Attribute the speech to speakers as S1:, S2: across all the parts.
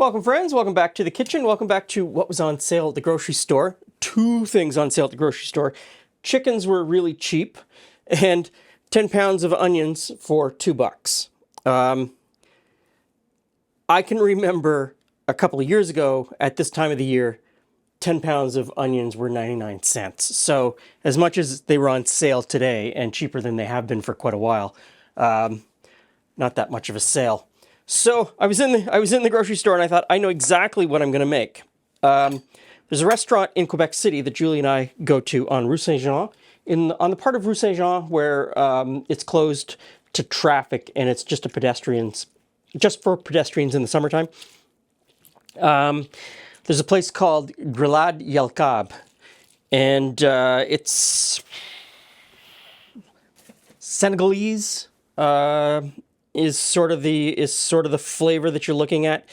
S1: Welcome friends, welcome back to the kitchen, welcome back to what was on sale at the grocery store. Two things on sale at the grocery store. Chickens were really cheap and 10 pounds of onions for $2. I can remember a couple of years ago at this time of the year, 10 pounds of onions were 99 cents. So as much as they were on sale today and cheaper than they have been for quite a while, not that much of a sale. So I was in the grocery store and I thought, I know exactly what I'm going to make. There's a restaurant in Quebec City that Julie and I go to on Rue Saint-Jean, on the part of Rue Saint-Jean where it's closed to traffic and it's just for pedestrians in the summertime. There's a place called Grillades Yelkabe, and it's Senegalese. Is sort of the flavor that you're looking at.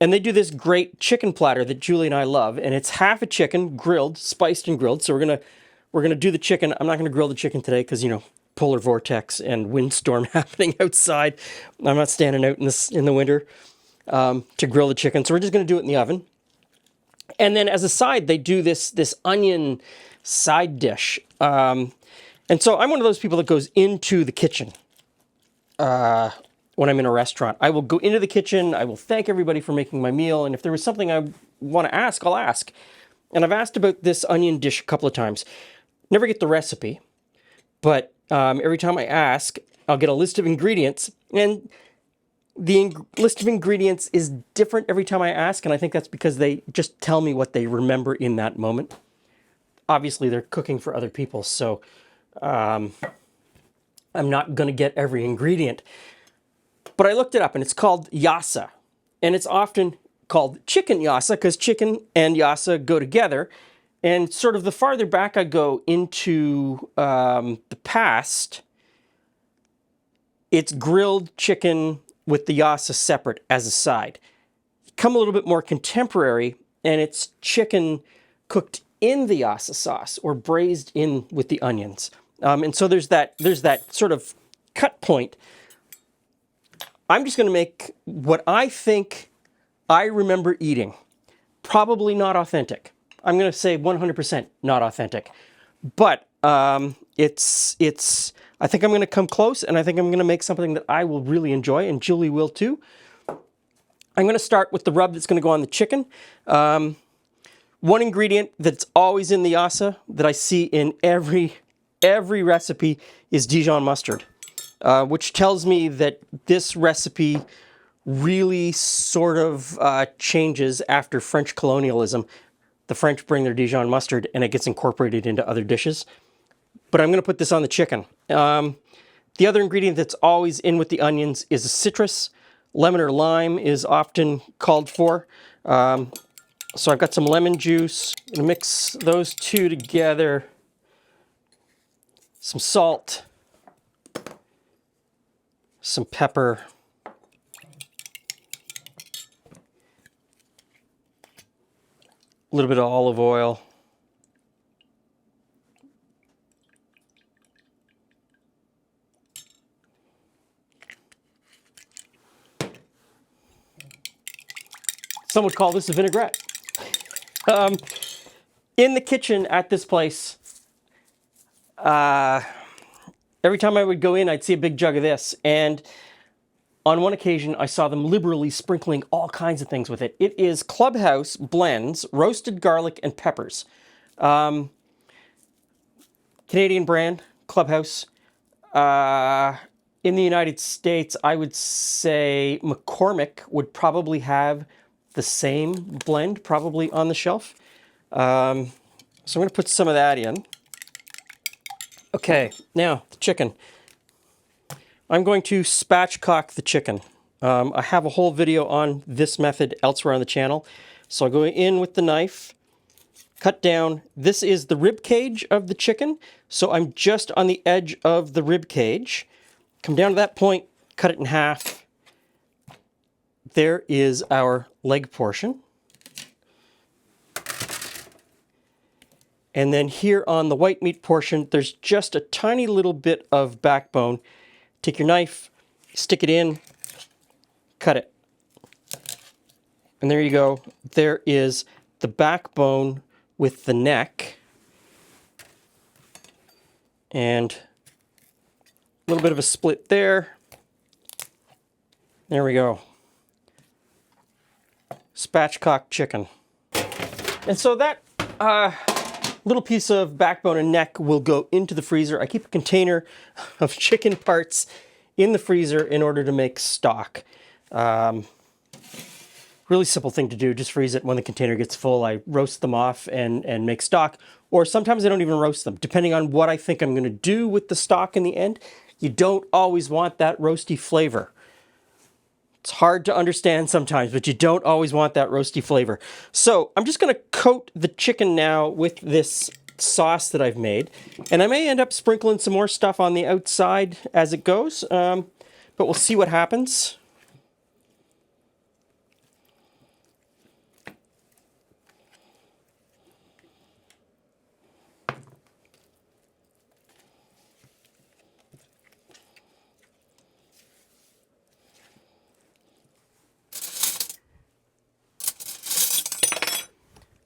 S1: And they do this great chicken platter that Julie and I love, and it's half a chicken grilled, spiced and grilled. So we're gonna do the chicken. I'm not gonna grill the chicken today because, you know, polar vortex and windstorm happening outside. I'm not standing out in the winter to grill the chicken. So we're just gonna do it in the oven. And then as a side, they do this onion side dish. And so I'm one of those people that goes into the kitchen. When I'm in a restaurant, I will go into the kitchen, I will thank everybody for making my meal, and if there was something I want to ask, I'll ask. And I've asked about this onion dish a couple of times. Never get the recipe, but every time I ask, I'll get a list of ingredients, and the list of ingredients is different every time I ask, and I think that's because they just tell me what they remember in that moment. Obviously, they're cooking for other people, so I'm not going to get every ingredient. But I looked it up and it's called Yassa. And it's often called chicken Yassa because chicken and Yassa go together. And sort of the farther back I go into the past, it's grilled chicken with the Yassa separate as a side. Come a little bit more contemporary and it's chicken cooked in the Yassa sauce or braised in with the onions. And so there's that sort of cut point. I'm just going to make what I think I remember eating. Probably not authentic. I'm going to say 100% not authentic. But I think I'm going to come close, and I think I'm going to make something that I will really enjoy, and Julie will too. I'm going to start with the rub that's going to go on the chicken. One ingredient that's always in the Yassa that I see in every recipe is Dijon mustard, which tells me that this recipe really sort of changes after French colonialism. The French bring their Dijon mustard and it gets incorporated into other dishes. But I'm going to put this on the chicken. The other ingredient that's always in with the onions is a citrus. Lemon or lime is often called for. So I've got some lemon juice. I'm going to mix those two together. Some salt, some pepper, a little bit of olive oil, some would call this a vinaigrette. In the kitchen at this place, every time I would go in, I'd see a big jug of this. And on one occasion, I saw them liberally sprinkling all kinds of things with it. It is Clubhouse blends, roasted garlic and peppers. Canadian brand, Clubhouse. In the United States, I would say McCormick would probably have the same blend, probably on the shelf. So I'm going to put some of that in. Okay, now the chicken. I'm going to spatchcock the chicken. I have a whole video on this method elsewhere on the channel. So I'll go in with the knife, cut down. This is the rib cage of the chicken. So I'm just on the edge of the rib cage. Come down to that point, cut it in half. There is our leg portion. And then here on the white meat portion, there's just a tiny little bit of backbone. Take your knife, stick it in, cut it. And there you go. There is the backbone with the neck. And a little bit of a split there. There we go. Spatchcock chicken. And so that little piece of backbone and neck will go into the freezer. I keep a container of chicken parts in the freezer in order to make stock. Really simple thing to do, just freeze it. When the container gets full, I roast them off and make stock. Or sometimes I don't even roast them, depending on what I think I'm gonna do with the stock in the end. You don't always want that roasty flavor. It's hard to understand sometimes, but you don't always want that roasty flavor. So I'm just gonna coat the chicken now with this sauce that I've made. And I may end up sprinkling some more stuff on the outside as it goes, but we'll see what happens.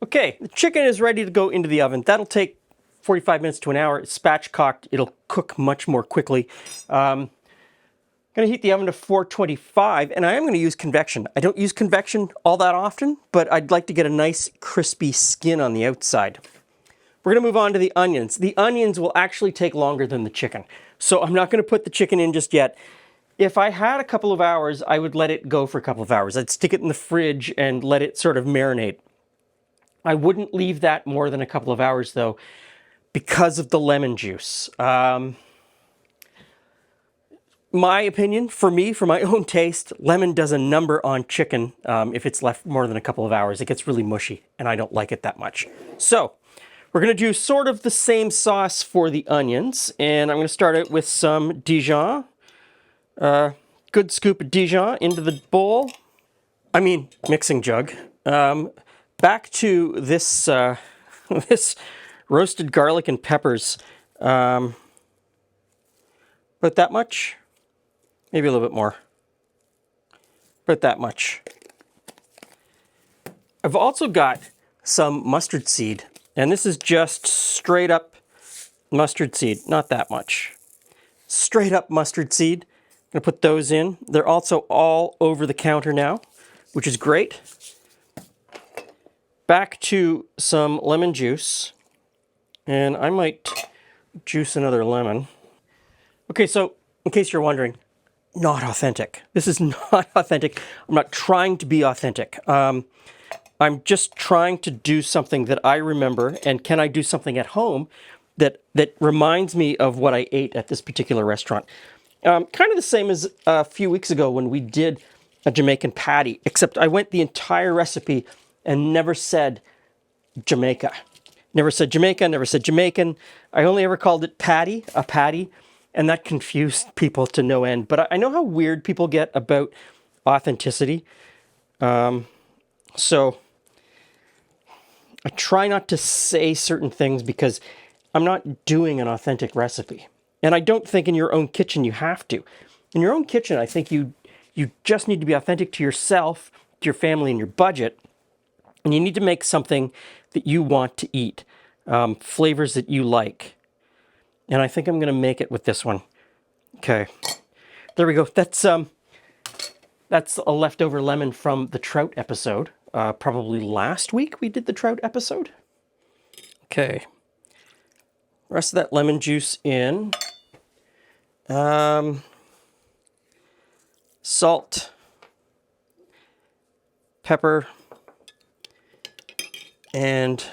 S1: Okay, the chicken is ready to go into the oven. That'll take 45 minutes to an hour. It's spatchcocked. It'll cook much more quickly. I'm going to heat the oven to 425, and I am going to use convection. I don't use convection all that often, but I'd like to get a nice crispy skin on the outside. We're going to move on to the onions. The onions will actually take longer than the chicken, so I'm not going to put the chicken in just yet. If I had a couple of hours, I would let it go for a couple of hours. I'd stick it in the fridge and let it sort of marinate. I wouldn't leave that more than a couple of hours, though, because of the lemon juice. My opinion, for me, for my own taste, lemon does a number on chicken if it's left more than a couple of hours. It gets really mushy, and I don't like it that much. So we're going to do sort of the same sauce for the onions, and I'm going to start out with some Dijon. Good scoop of Dijon into the bowl. I mean, mixing jug. Back to this this roasted garlic and peppers. About that much, maybe a little bit more. About that much. I've also got some mustard seed, and this is just straight up mustard seed, not that much. Straight up mustard seed. I'm gonna put those in. They're also all over the counter now, which is great. Back to some lemon juice, and I might juice another lemon. Okay, so in case you're wondering, not authentic. This is not authentic. I'm not trying to be authentic. I'm just trying to do something that I remember, and can I do something at home that reminds me of what I ate at this particular restaurant. Kind of the same as a few weeks ago when we did a Jamaican patty, except I went the entire recipe and never said Jamaica. Never said Jamaica, never said Jamaican. I only ever called it patty, a patty, and that confused people to no end. But I know how weird people get about authenticity. So I try not to say certain things because I'm not doing an authentic recipe. And I don't think in your own kitchen you have to. In your own kitchen, I think you just need to be authentic to yourself, to your family, and your budget. And you need to make something that you want to eat, flavors that you like. And I think I'm going to make it with this one. Okay, there we go. That's a leftover lemon from the trout episode. Probably last week we did the trout episode. Okay, rest of that lemon juice in. Salt, pepper, and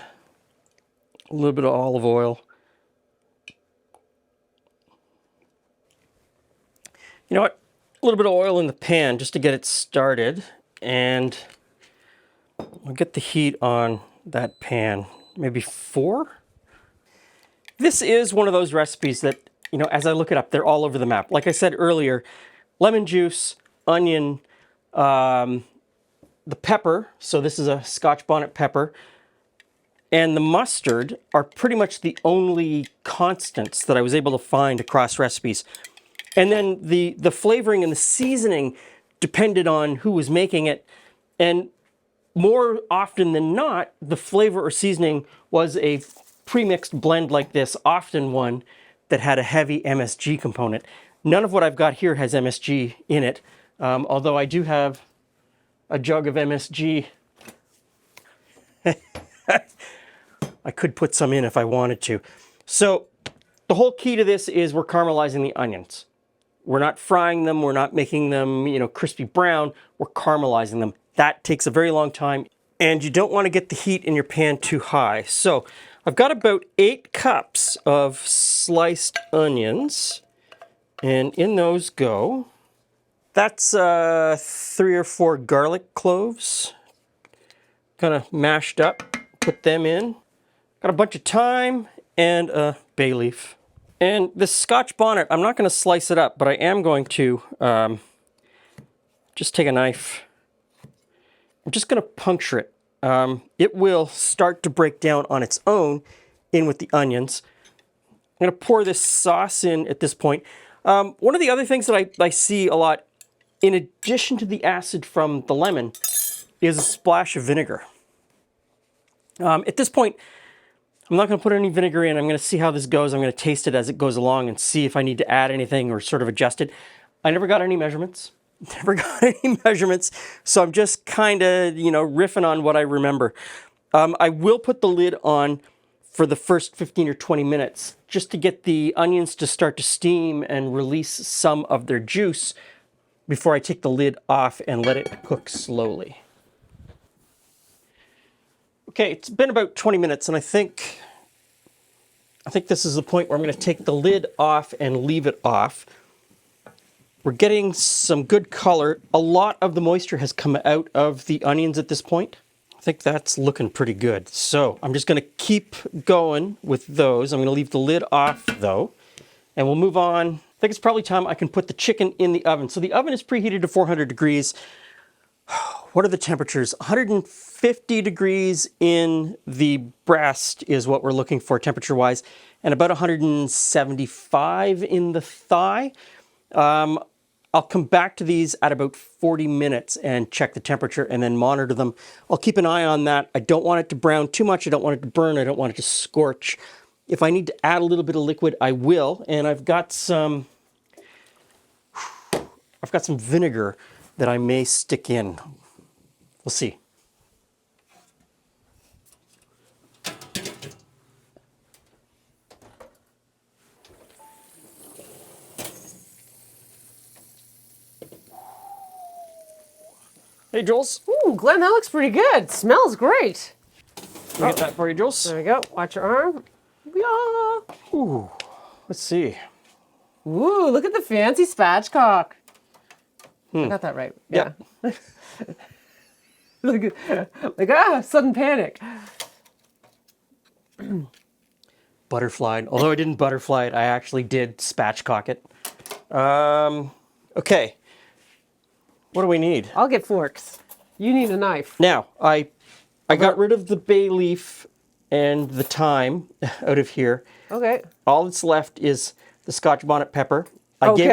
S1: a little bit of olive oil. You know what? A little bit of oil in the pan just to get it started, and I'll get the heat on that pan, maybe 4. This is one of those recipes that, you know, as I look it up, they're all over the map. Like I said earlier, lemon juice, onion, the pepper, so this is a Scotch bonnet pepper, and the mustard are pretty much the only constants that I was able to find across recipes. And then the flavoring and the seasoning depended on who was making it. And more often than not, the flavor or seasoning was a pre-mixed blend like this, often one that had a heavy MSG component. None of what I've got here has MSG in it, although I do have a jug of MSG. I could put some in if I wanted to. So the whole key to this is we're caramelizing the onions. We're not frying them, we're not making them, crispy brown, we're caramelizing them. That takes a very long time, and you don't want to get the heat in your pan too high. So I've got about 8 cups of sliced onions, and in those go, that's 3 or 4 garlic cloves, kind of mashed up, put them in. Got a bunch of thyme and a bay leaf. And this Scotch bonnet, I'm not going to slice it up, but I am going to just take a knife. I'm just going to puncture it. It will start to break down on its own in with the onions. I'm going to pour this sauce in at this point. One of the other things that I see a lot, in addition to the acid from the lemon, is a splash of vinegar. At this point, I'm not going to put any vinegar in. I'm going to see how this goes. I'm going to taste it as it goes along and see if I need to add anything or sort of adjust it. I never got any measurements. So I'm just kind of, riffing on what I remember. I will put the lid on for the first 15 or 20 minutes just to get the onions to start to steam and release some of their juice before I take the lid off and let it cook slowly. Okay, it's been about 20 minutes, and I think this is the point where I'm going to take the lid off and leave it off. We're getting some good color. A lot of the moisture has come out of the onions at this point. I think that's looking pretty good. So I'm just going to keep going with those. I'm going to leave the lid off, though, and we'll move on. I think it's probably time I can put the chicken in the oven. So the oven is preheated to 400 degrees. What are the temperatures? 150 degrees in the breast is what we're looking for temperature-wise, and about 175 in the thigh. I'll come back to these at about 40 minutes and check the temperature and then monitor them. I'll keep an eye on that. I don't want it to brown too much. I don't want it to burn. I don't want it to scorch. If I need to add a little bit of liquid, I will. And I've got some vinegar that I may stick in. We'll see. Hey, Jules.
S2: Ooh, Glen, that looks pretty good. Smells great.
S1: Let me get that for you, Jules.
S2: There we go. Watch your arm. Yeah.
S1: Ooh, let's see.
S2: Ooh, look at the fancy spatchcock. I got that right. Yeah. Sudden panic.
S1: Butterflied. Although I didn't butterfly it, I actually did spatchcock it. Okay. What do we need?
S2: I'll get forks. You need a knife.
S1: Now, I got rid of the bay leaf and the thyme out of here.
S2: Okay.
S1: All that's left is the Scotch bonnet pepper. I gave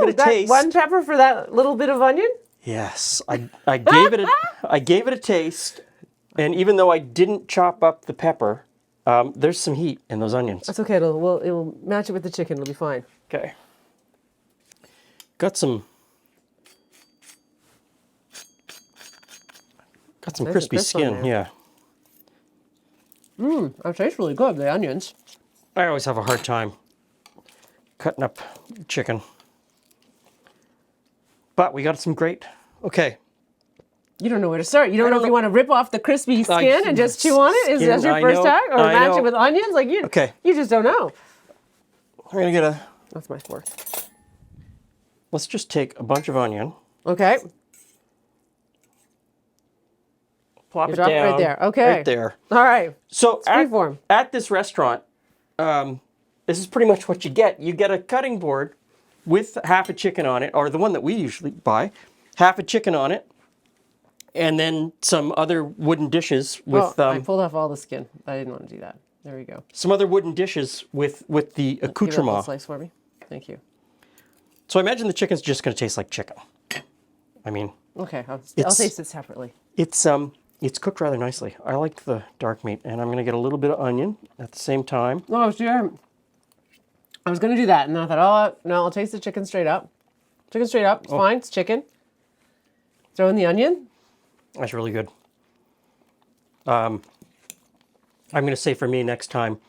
S1: it a taste.
S2: One pepper for that little bit of onion?
S1: Yes, I gave it a taste, and even though I didn't chop up the pepper, there's some heat in those onions.
S2: That's okay. It will match it with the chicken. It'll be fine.
S1: Okay. Got some crispy skin. Yeah.
S2: That tastes really good. The onions.
S1: I always have a hard time cutting up chicken. But we got some great. Okay.
S2: You don't know where to start. You don't know if you want to rip off the crispy skin and just chew on it. Is that your first time? Or match it with onions? Like you.
S1: Okay.
S2: You just don't know.
S1: We're gonna get
S2: That's my fork.
S1: Let's just take a bunch of onion.
S2: Okay.
S1: Plop it down.
S2: Right there. Okay.
S1: Right there.
S2: All right.
S1: So
S2: freeform.
S1: At this restaurant, this is pretty much what you get. You get a cutting board with half a chicken on it, or the one that we usually buy, half a chicken on it, and then some other wooden dishes with.
S2: I pulled off all the skin. I didn't want to do that. There we go.
S1: Some other wooden dishes with the accoutrement.
S2: Give that slice for me. Thank you.
S1: So I imagine the chicken's just going to taste like chicken. I mean.
S2: Okay, I'll taste it separately.
S1: It's cooked rather nicely. I like the dark meat, and I'm going to get a little bit of onion at the same time.
S2: Oh, sure. I was going to do that, and I thought, oh, no, I'll taste the chicken straight up. Chicken straight up. It's fine. It's chicken. Throw in the onion.
S1: That's really good. I'm going to say for me next time,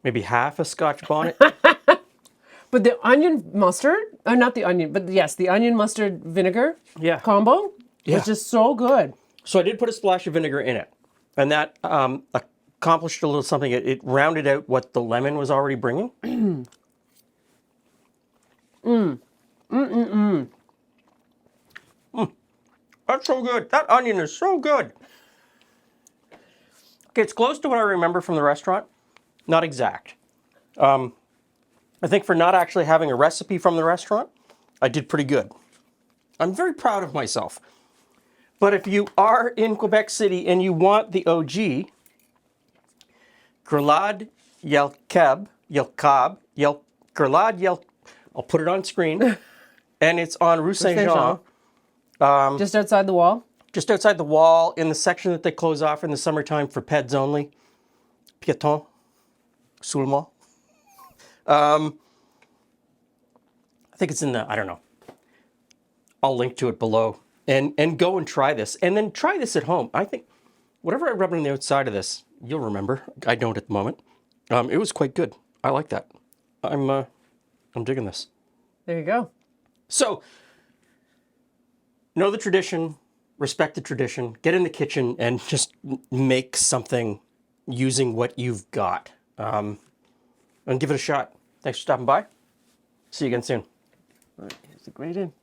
S1: maybe half a Scotch bonnet.
S2: But the onion mustard, not the onion, but yes, the onion mustard vinegar combo is just so good.
S1: So I did put a splash of vinegar in it, and that accomplished a little something. It rounded out what the lemon was already bringing. That's so good. That onion is so good. Okay, it's close to what I remember from the restaurant. Not exact. I think for not actually having a recipe from the restaurant, I did pretty good. I'm very proud of myself. But if you are in Quebec City and you want the OG, Grillades Yelkabe, I'll put it on screen, and it's on Rue Saint-Jean.
S2: Just outside the wall?
S1: Just outside the wall, in the section that they close off in the summertime for peds only. Piéton, seulement. I think it's in the, I don't know. I'll link to it below. And go and try this. And then try this at home. I think whatever I rub on the outside of this, you'll remember. I don't at the moment. It was quite good. I like that. I'm digging this.
S2: There you go.
S1: So, know the tradition, respect the tradition, get in the kitchen and just make something using what you've got. And give it a shot. Thanks for stopping by. See you again soon.
S2: All right, here's the grated.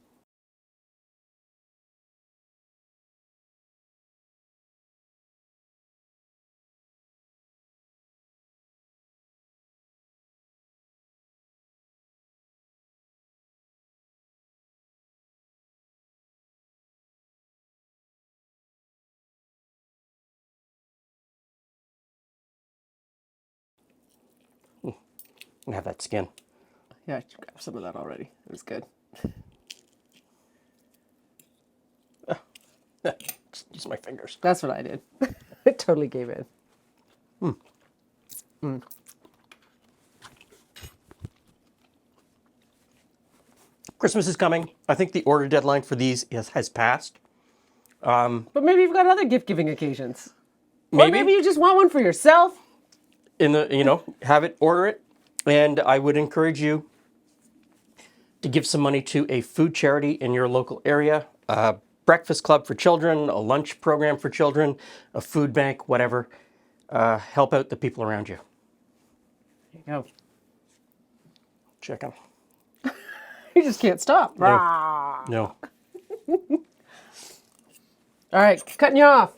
S1: And have that skin.
S2: Yeah, I grabbed some of that already. It was good.
S1: Just use my fingers.
S2: That's what I did. I totally gave in.
S1: Christmas is coming. I think the order deadline for these has passed.
S2: But maybe you've got other gift-giving occasions.
S1: Maybe.
S2: Or maybe you just want one for yourself.
S1: Have it, order it. And I would encourage you to give some money to a food charity in your local area, a breakfast club for children, a lunch program for children, a food bank, whatever. Help out the people around you.
S2: There you go.
S1: Chicken.
S2: You just can't stop.
S1: No.
S2: All right, cutting you off.